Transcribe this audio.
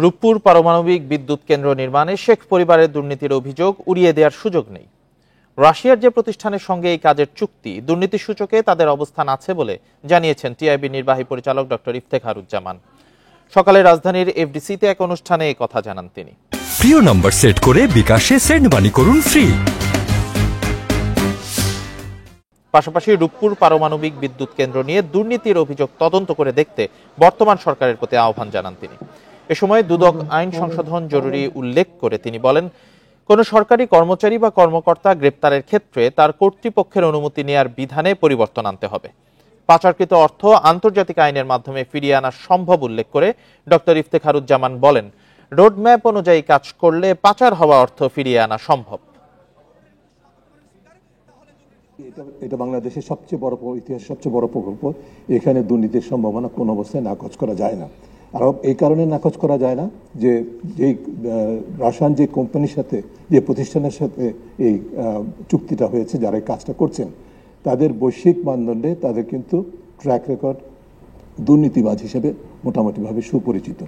রূপপুর পারমাণবিক বিদ্যুৎ কেন্দ্র নির্মাণে শেখ পরিবারের দুর্নীতির অভিযোগ উড়িয়ে দেওয়ার সুযোগ নেই। রাশিয়ার যে প্রতিষ্ঠানের সঙ্গে এই কাজের চুক্তি, দুর্নীতি সূচকে তাদের অবস্থান আছে বলে জানিয়েছেন টিআইবি নির্বাহী পরিচালক ডক্টর ইফতেখারুজ্জামান। সকালে রাজধানীর এফডিসিতে এক অনুষ্ঠানে এই কথা জানান তিনি। প্রিয় নম্বর সেট করে বিকাশে সেন্ড মানি করুন ফ্রি। পাশাপাশি রূপপুর পারমাণবিক বিদ্যুৎ কেন্দ্র নিয়ে দুর্নীতির অভিযোগ তদন্ত করে দেখতে বর্তমান সরকারের প্রতি আহ্বান জানান তিনি। এ সময় দুদক আইন সংশোধন জরুরি উল্লেখ করে তিনি বলেন, কোন সরকারি কর্মচারী বা কর্মকর্তা গ্রেপ্তারের ক্ষেত্রে তার কর্তৃপক্ষের অনুমতি নেওয়ার বিধানে পরিবর্তন আনতে হবে। পাচারকৃত অর্থ আন্তর্জাতিক আইনের মাধ্যমে ফিরিয়ে আনা সম্ভব উল্লেখ করে ডক্টর ইফতেখারুজ্জামান বলেন, রোডম্যাপ অনুযায়ী কাজ করলে পাচার হওয়া অর্থ ফিরিয়ে আনা সম্ভব। এটা বাংলাদেশের সবচেয়ে বড় ইতিহাসের সবচেয়ে বড় প্রকল্প। এখানে দুর্নীতির সম্ভাবনা কোন অবস্থায় নাকচ করা যায় না। আর এই কারণে নাকচ করা যায় না যে এই রাশিয়ান যে কোম্পানির সাথে, যে প্রতিষ্ঠানের সাথে এই চুক্তিটা হয়েছে, যারা এই কাজটা করছেন, তাদের বৈশ্বিক মানদণ্ডে তাদের কিন্তু ট্র্যাক রেকর্ড দুর্নীতিবাজ হিসেবে মোটামুটিভাবে সুপরিচিত।